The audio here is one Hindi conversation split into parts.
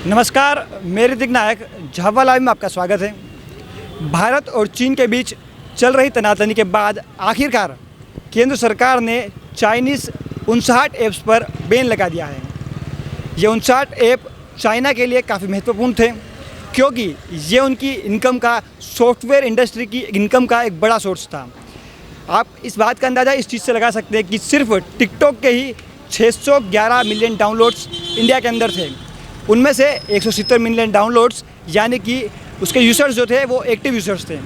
नमस्कार, मेरे दिग्नायक झावा लाइव में आपका स्वागत है। भारत और चीन के बीच चल रही तनातनी के बाद आखिरकार केंद्र सरकार ने चाइनीज़ 59 ऐप्स पर बैन लगा दिया है। ये 59 ऐप चाइना के लिए काफ़ी महत्वपूर्ण थे क्योंकि ये उनकी इनकम का, सॉफ्टवेयर इंडस्ट्री की इनकम का एक बड़ा सोर्स था। आप इस बात का अंदाज़ा इस चीज़ से लगा सकते हैं कि सिर्फ टिकटॉक के ही 611 मिलियन डाउनलोड्स इंडिया के अंदर थे। उनमें से 170 मिलियन डाउनलोड्स यानी कि उसके यूज़र्स जो थे वो एक्टिव यूज़र्स थे।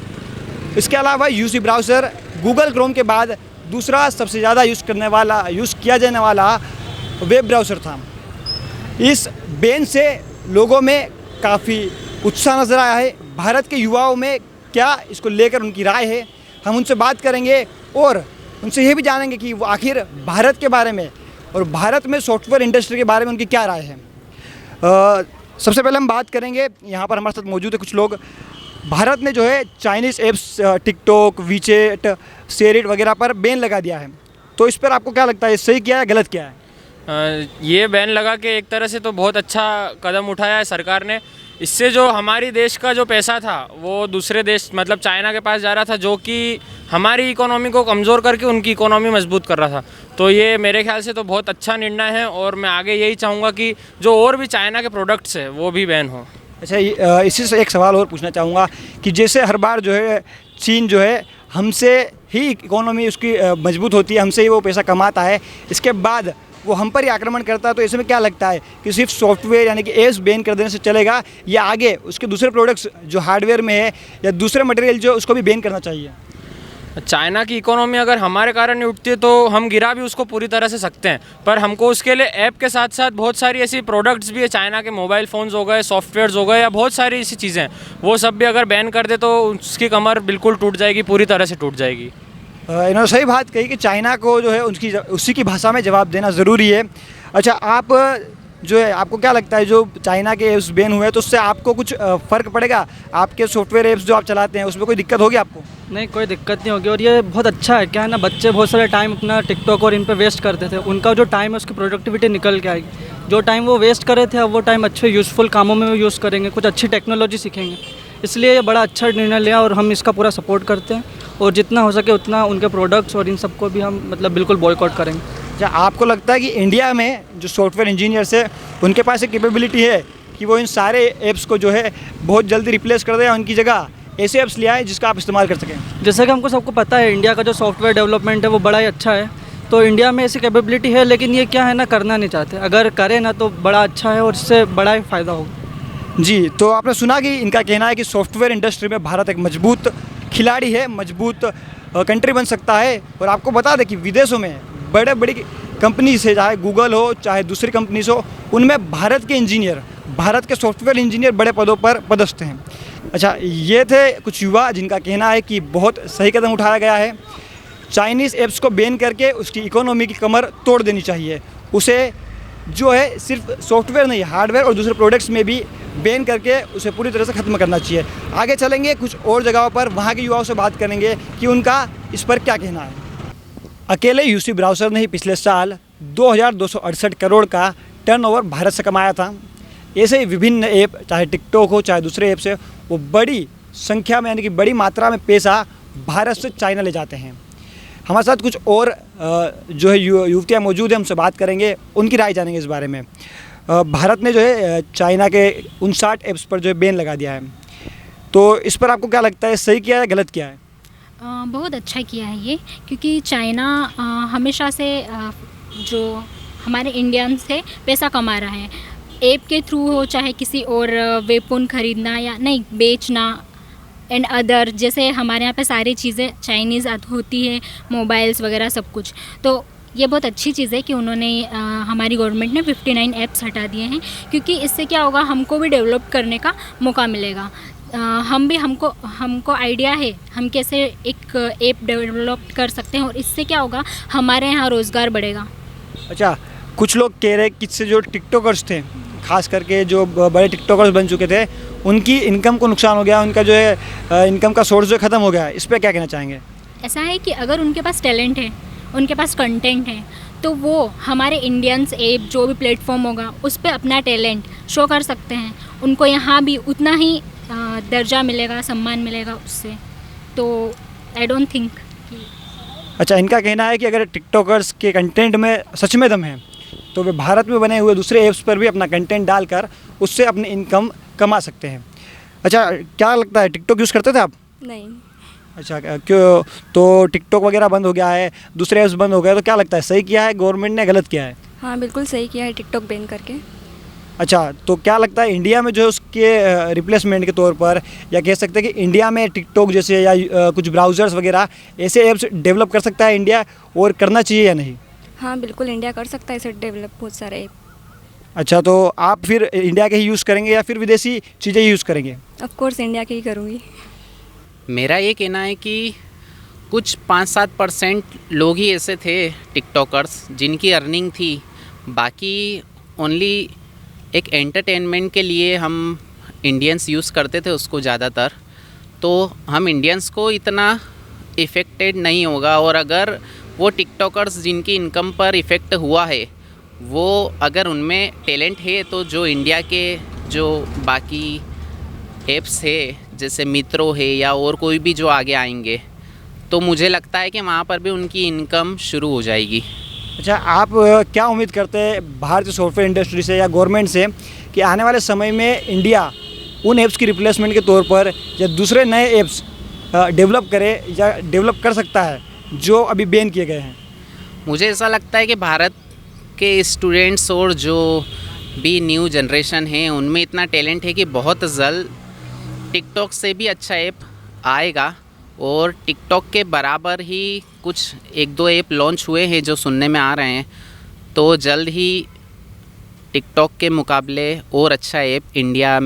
इसके अलावा यूसी ब्राउज़र गूगल क्रोम के बाद दूसरा सबसे ज़्यादा यूज़ किया जाने वाला वेब ब्राउज़र था। इस बैन से लोगों में काफ़ी उत्साह नज़र आया है। भारत के युवाओं में क्या इसको लेकर उनकी राय है, हम उनसे बात करेंगे और उनसे ये भी जानेंगे कि वो आखिर भारत के बारे में और भारत में सॉफ्टवेयर इंडस्ट्री के बारे में उनकी क्या राय है। सबसे पहले हम बात करेंगे, यहाँ पर हमारे साथ मौजूद है कुछ लोग। भारत ने जो है Chinese apps TikTok, WeChat, SHAREit वगैरह पर बैन लगा दिया है, तो इस पर आपको क्या लगता है, सही किया है गलत किया है? ये बैन लगा के एक तरह से तो बहुत अच्छा कदम उठाया है सरकार ने। इससे जो हमारी देश का जो पैसा था वो दूसरे देश मतलब चाइना के पास जा रहा था, जो कि हमारी इकोनॉमी को कमज़ोर करके उनकी इकोनॉमी मजबूत कर रहा था। तो ये मेरे ख्याल से तो बहुत अच्छा निर्णय है और मैं आगे यही चाहूँगा कि जो और भी चाइना के प्रोडक्ट्स हैं वो भी बैन हो। अच्छा, इसी से एक सवाल और पूछना चाहूँगा कि जैसे हर बार जो है चीन जो है हमसे ही इकोनॉमी उसकी मजबूत होती है, हमसे ही वो पैसा कमाता है, इसके बाद वो हम पर ही आक्रमण करता है। तो ऐसे में क्या लगता है कि सिर्फ सॉफ्टवेयर यानी कि ऐप्स बैन कर देने से चलेगा या आगे उसके दूसरे प्रोडक्ट्स जो हार्डवेयर में है या दूसरे मटेरियल जो उसको भी बैन करना चाहिए? चाइना की इकोनॉमी अगर हमारे कारण नहीं उठती है तो हम गिरा भी उसको पूरी तरह से सकते हैं, पर हमको उसके लिए ऐप के साथ साथ बहुत सारी ऐसी प्रोडक्ट्स भी है। चाइना के मोबाइल फ़ोन्स हो गए, सॉफ्टवेयर्स हो गए या बहुत सारी ऐसी चीज़ें हैं, वो सब भी अगर बैन कर दे तो उसकी कमर बिल्कुल टूट जाएगी, पूरी तरह से टूट जाएगी। इन्होंने सही बात कही कि चाइना को जो है उसी की भाषा में जवाब देना ज़रूरी है। अच्छा, आप जो है आपको क्या लगता है जो चाइना के ऐप्स बैन हुए तो उससे आपको कुछ फ़र्क पड़ेगा? आपके सॉफ्टवेयर ऐप्स जो आप चलाते हैं उसमें कोई दिक्कत होगी आपको? नहीं, कोई दिक्कत नहीं होगी और ये बहुत अच्छा है। क्या है ना, बच्चे बहुत सारे टाइम अपना टिकटॉक और इन पे वेस्ट करते थे, उनका जो टाइम है उसकी प्रोडक्टिविटी निकल के आएगी। जो टाइम वो वेस्ट कर रहे थे अब वो टाइम अच्छे यूज़फुल कामों में यूज़ करेंगे, कुछ अच्छी टेक्नोलॉजी सीखेंगे। इसलिए ये बड़ा अच्छा निर्णय लिया और हम इसका पूरा सपोर्ट करते हैं और जितना हो सके उतना उनके प्रोडक्ट्स और इन सबको भी हम मतलब बिल्कुल बॉयकॉट करेंगे। क्या आपको लगता है कि इंडिया में जो सॉफ्टवेयर इंजीनियर्स है उनके पास एक कैपेबिलिटी है कि वो इन सारे ऐप्स को जो है बहुत जल्दी रिप्लेस कर दें या उनकी जगह ऐसे ऐप्स ले आए जिसका आप इस्तेमाल कर सकें? जैसे कि हमको सबको पता है इंडिया का जो सॉफ्टवेयर डेवलपमेंट है वो बड़ा ही अच्छा है, तो इंडिया में ऐसी कैपेबिलिटी है, लेकिन ये क्या है ना, करना नहीं चाहते। अगर करें ना तो बड़ा अच्छा है और इससे बड़ा ही फ़ायदा होगा। जी, तो आपने सुना कि इनका कहना है कि सॉफ्टवेयर इंडस्ट्री में भारत एक मजबूत खिलाड़ी है, मजबूत कंट्री बन सकता है। और आपको बता दें कि विदेशों में बड़े बड़ी कंपनीज है, चाहे गूगल हो चाहे दूसरी कंपनीज हो, उनमें भारत के सॉफ्टवेयर इंजीनियर बड़े पदों पर पदस्थ हैं। अच्छा, ये थे कुछ युवा जिनका कहना है कि बहुत सही कदम उठाया गया है। चाइनीज़ ऐप्स को बैन करके उसकी इकोनॉमी की कमर तोड़ देनी चाहिए। उसे जो है सिर्फ सॉफ्टवेयर नहीं, हार्डवेयर और दूसरे प्रोडक्ट्स में भी बैन करके उसे पूरी तरह से ख़त्म करना चाहिए। आगे चलेंगे कुछ और जगहों पर, वहाँ के युवाओं से बात करेंगे कि उनका इस पर क्या कहना है। अकेले यूसी ब्राउज़र ने ही पिछले साल 2268 करोड़ का टर्नओवर भारत से कमाया था। ऐसे ही विभिन्न ऐप, चाहे टिकटॉक हो चाहे दूसरे ऐप्स है, वो बड़ी संख्या में यानी कि बड़ी मात्रा में पैसा भारत से चाइना ले जाते हैं। हमारे साथ कुछ और जो है युवतियाँ मौजूद हैं, हमसे बात करेंगे, उनकी राय जानेंगे इस बारे में। भारत ने जो है चाइना के 59 ऐप्स पर जो है बैन लगा दिया है, तो इस पर आपको क्या लगता है, सही किया है गलत किया है? बहुत अच्छा किया है ये, क्योंकि चाइना हमेशा से जो हमारे इंडियन से पैसा कमा रहा है, ऐप के थ्रू हो चाहे किसी और वेपन खरीदना या नहीं बेचना एंड अदर, जैसे हमारे यहाँ पे सारी चीज़ें चाइनीज़ होती है, मोबाइल्स वगैरह सब कुछ। तो ये बहुत अच्छी चीज़ है कि उन्होंने हमारी गवर्नमेंट ने 59 ऐप्स हटा दिए हैं, क्योंकि इससे क्या होगा, हमको भी डेवलप करने का मौका मिलेगा। हमको आइडिया है हम कैसे एक ऐप डेवलप कर सकते हैं और इससे क्या होगा, हमारे यहाँ रोज़गार बढ़ेगा। अच्छा, कुछ लोग कह रहे हैं कि इससे जो टिकटॉकर्स थे, खास करके जो बड़े टिकटॉकर्स बन चुके थे, उनकी इनकम को नुकसान हो गया, उनका जो है इनकम का सोर्स जो ख़त्म हो गया। इस पर क्या कहना चाहेंगे? ऐसा है कि अगर उनके पास टैलेंट है, उनके पास कंटेंट है, तो वो हमारे इंडियंस ऐप जो भी प्लेटफॉर्म होगा उस पर अपना टैलेंट शो कर सकते हैं। उनको यहाँ भी उतना ही दर्जा मिलेगा, सम्मान मिलेगा उससे। तो आई डोंट थिंक। अच्छा, इनका कहना है कि अगर टिकटॉकर्स के कंटेंट में सच में दम है तो वे भारत में बने हुए दूसरे ऐप्स पर भी अपना कंटेंट डालकर उससे अपनी इनकम कमा सकते हैं। अच्छा, क्या लगता है, टिकटॉक यूज़ करते थे आप? नहीं। अच्छा, क्यों? तो टिकटॉक वगैरह बंद हो गया है, दूसरे ऐप्स बंद हो गए, तो क्या लगता है सही किया है गवर्नमेंट ने, गलत किया है? हाँ, बिल्कुल सही किया है टिकटॉक बैन करके। अच्छा, तो क्या लगता है इंडिया में जो है उसके रिप्लेसमेंट के तौर पर, या कह सकते हैं कि इंडिया में टिकटॉक जैसे या कुछ ब्राउज़र्स वगैरह ऐसे ऐप्स डेवलप कर सकता है इंडिया, और करना चाहिए या नहीं? हाँ, बिल्कुल इंडिया कर सकता है इसे डेवलप, बहुत सारे ऐप। अच्छा, तो आप फिर इंडिया के ही यूज़ करेंगे या फिर विदेशी चीज़ें यूज़ करेंगे? ऑफ कोर्स इंडिया के ही करूँगी। मेरा ये कहना है कि कुछ 5-7% लोग ही ऐसे थे टिकटॉकर्स जिनकी अर्निंग थी, बाकी ओनली एक एंटरटेनमेंट के लिए हम इंडियंस यूज़ करते थे उसको ज़्यादातर। तो हम इंडियंस को इतना इफ़ेक्टेड नहीं होगा, और अगर वो टिकटॉकर्स जिनकी इनकम पर इफ़ेक्ट हुआ है वो अगर उनमें टैलेंट है तो जो इंडिया के जो बाकी ऐप्स है जैसे मित्रो है या और कोई भी जो आगे आएंगे, तो मुझे लगता है कि वहाँ पर भी उनकी इनकम शुरू हो जाएगी। अच्छा, आप क्या उम्मीद करते हैं भारतीय सॉफ्टवेयर इंडस्ट्री से या गवर्नमेंट से कि आने वाले समय में इंडिया उन ऐप्स की रिप्लेसमेंट के तौर पर या दूसरे नए ऐप्स डेवलप करे या डेवलप कर सकता है जो अभी बैन किए गए हैं? मुझे ऐसा लगता है कि भारत के स्टूडेंट्स और जो भी न्यू जनरेशन है उनमें इतना टैलेंट है कि बहुत जल्द टिकटॉक से भी अच्छा ऐप आएगा, और टिकटॉक के बराबर ही कुछ 1-2 ऐप लॉन्च हुए हैं जो सुनने में आ रहे हैं। तो जल्द ही टिकटॉक के मुकाबले और अच्छा ऐप इंडिया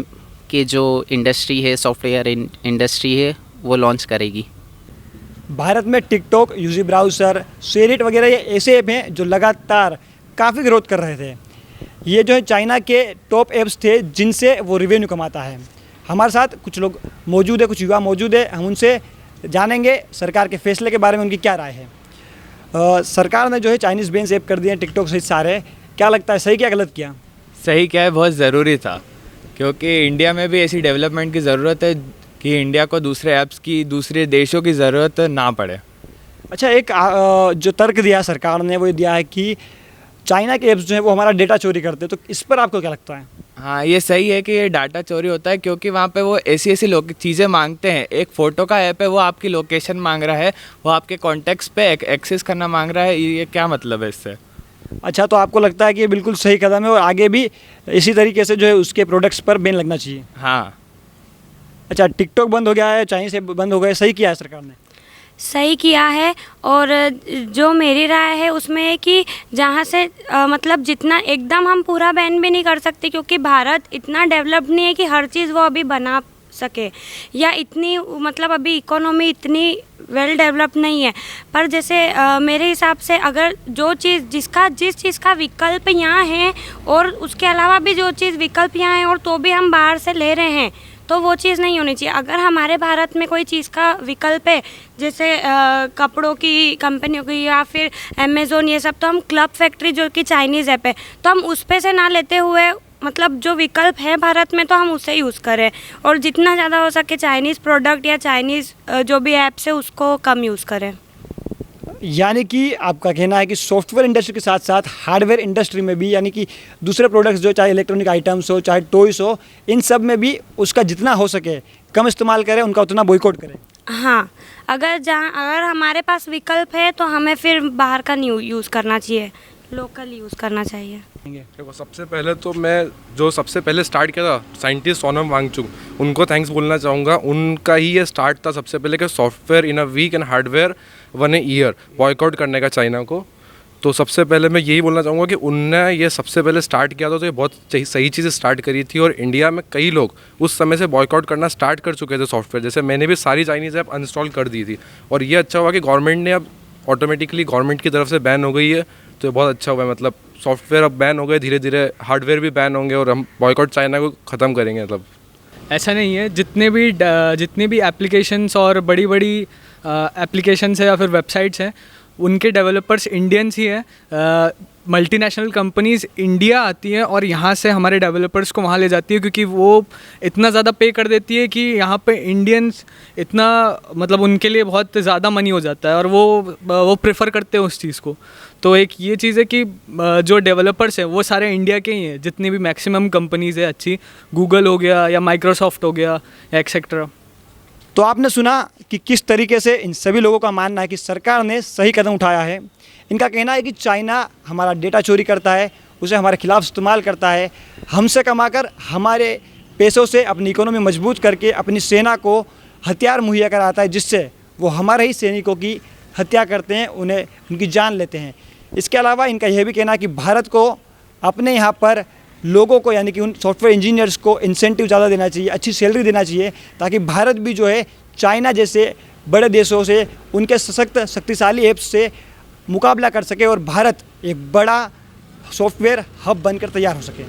के जो इंडस्ट्री है, सॉफ्टवेयर इंडस्ट्री है, वो लॉन्च करेगी। भारत में टिकटॉक, यूजी ब्राउज़र, शेरिट वगैरह ये ऐसे ऐप हैं जो लगातार काफ़ी ग्रोथ कर रहे थे। ये जो है चाइना के टॉप ऐप्स थे जिनसे वो रेवेन्यू कमाता है। हमारे साथ कुछ लोग मौजूद है, कुछ युवा मौजूद है, हम उनसे जानेंगे सरकार के फैसले के बारे में उनकी क्या राय है। सरकार ने जो है चाइनीज़ बैन्स ऐप कर दिए हैं टिकटॉक सहित सारे, क्या लगता है सही क्या गलत किया? सही क्या है, बहुत ज़रूरी था, क्योंकि इंडिया में भी ऐसी डेवलपमेंट की ज़रूरत है कि इंडिया को दूसरे ऐप्स की, दूसरे देशों की ज़रूरत ना पड़े। अच्छा, एक जो तर्क दिया सरकार ने वो ये दिया है कि चाइना के ऐप्स जो है वो हमारा डेटा चोरी करते हैं, तो इस पर आपको क्या लगता है? हाँ, ये सही है कि ये डाटा चोरी होता है, क्योंकि वहाँ पे वो ऐसी ऐसी चीज़ें मांगते हैं। एक फ़ोटो का ऐप है, वो आपकी लोकेशन मांग रहा है, वो आपके कॉन्टैक्ट्स पे एक्सेस करना मांग रहा है, ये क्या मतलब है इससे? अच्छा, तो आपको लगता है कि ये बिल्कुल सही कदम है और आगे भी इसी तरीके से जो है उसके प्रोडक्ट्स पर बैन लगना चाहिए? हाँ। अच्छा, टिकटॉक बंद हो गया है, चाइनीज़ ऐप बंद हो गए, सही किया है सरकार ने? सही किया है। और जो मेरी राय है उसमें है कि जहाँ से मतलब जितना एकदम हम पूरा बैन भी नहीं कर सकते, क्योंकि भारत इतना डेवलप नहीं है कि हर चीज़ वो अभी बना सके, या इतनी मतलब अभी इकोनॉमी इतनी वेल डेवलप नहीं है। पर जैसे मेरे हिसाब से अगर जो चीज़ जिस चीज़ का विकल्प यहाँ है और उसके अलावा भी जो चीज़ विकल्प यहाँ है और तो भी हम बाहर से ले रहे हैं, तो वो चीज़ नहीं होनी चाहिए। अगर हमारे भारत में कोई चीज़ का विकल्प है, जैसे कपड़ों की कंपनियों की या फिर अमेज़ोन, ये सब, तो हम क्लब फैक्ट्री जो कि चाइनीज़ ऐप है, तो हम उस पे से ना लेते हुए मतलब जो विकल्प है भारत में तो हम उसे यूज़ करें, और जितना ज़्यादा हो सके चाइनीज़ प्रोडक्ट या चाइनीज़ जो भी ऐप्स है उसको कम यूज़ करें। यानी कि आपका कहना है कि सॉफ्टवेयर इंडस्ट्री के साथ साथ हार्डवेयर इंडस्ट्री में भी, यानी कि दूसरे प्रोडक्ट्स जो चाहे इलेक्ट्रॉनिक आइटम्स हो, चाहे टॉयस हो, इन सब में भी उसका जितना हो सके कम इस्तेमाल करें, उनका उतना बॉयकॉट करें। हाँ, अगर हमारे पास विकल्प है तो हमें फिर बाहर का नहीं यूज़ करना चाहिए, लोकल यूज़ करना चाहिए। देखो, सबसे पहले तो मैं जो सबसे पहले स्टार्ट किया था साइंटिस्ट सोनम वांगचुक, उनको थैंक्स बोलना चाहूँगा। उनका ही ये स्टार्ट था सबसे पहले कि software in a week and hardware 1 year boycott करने का चाइना को। तो सबसे पहले मैं यही बोलना चाहूँगा कि उनने ये सबसे पहले स्टार्ट किया था, तो ये बहुत सही चीज़ स्टार्ट करी थी। और इंडिया में कई लोग उस समय से बॉयकॉट करना स्टार्ट कर चुके थे सॉफ्टवेयर, जैसे मैंने भी सारी चाइनीज़ ऐप अनइंस्टॉल कर दी थी। और ये अच्छा हुआ कि गवर्नमेंट ने अब ऑटोमेटिकली गवर्नमेंट की तरफ से बैन हो गई है, तो ये बहुत अच्छा हुआ है। मतलब सॉफ्टवेयर अब बैन हो गए, धीरे धीरे हार्डवेयर भी बैन होंगे और हम बॉयकॉट चाइना को ख़त्म करेंगे। मतलब ऐसा नहीं है, जितनी भी एप्लीकेशंस और बड़ी बड़ी एप्लीकेशंस है या फिर वेबसाइट्स हैं, उनके डेवलपर्स इंडियंस ही हैं। मल्टीनेशनल कंपनीज़ इंडिया आती हैं और यहाँ से हमारे डेवलपर्स को वहाँ ले जाती है, क्योंकि वो इतना ज़्यादा पे कर देती है कि यहाँ पे इंडियंस इतना मतलब उनके लिए बहुत ज़्यादा मनी हो जाता है और वो प्रेफर करते हैं उस चीज़ को। तो एक ये चीज़ है कि जो डेवलपर्स हैं वो सारे इंडिया के ही हैं, जितनी भी मैक्सिमम कंपनीज़ है अच्छी, गूगल हो गया या माइक्रोसॉफ्ट हो गया एक्सेट्रा। तो आपने सुना कि किस तरीके से इन सभी लोगों का मानना है कि सरकार ने सही कदम उठाया है। इनका कहना है कि चाइना हमारा डेटा चोरी करता है, उसे हमारे खिलाफ इस्तेमाल करता है, हमसे कमाकर हमारे पैसों से अपनी इकोनॉमी मजबूत करके अपनी सेना को हथियार मुहैया कराता है, जिससे वो हमारे ही सैनिकों की हत्या करते हैं, उन्हें उनकी जान लेते हैं। इसके अलावा इनका यह भी कहना है कि भारत को अपने यहाँ पर लोगों को यानी कि उन सॉफ्टवेयर इंजीनियर्स को इंसेंटिव ज़्यादा देना चाहिए, अच्छी सैलरी देना चाहिए, ताकि भारत भी जो है चाइना जैसे बड़े देशों से, उनके शक्तिशाली ऐप्स से मुकाबला कर सके और भारत एक बड़ा सॉफ्टवेयर हब बनकर तैयार हो सके।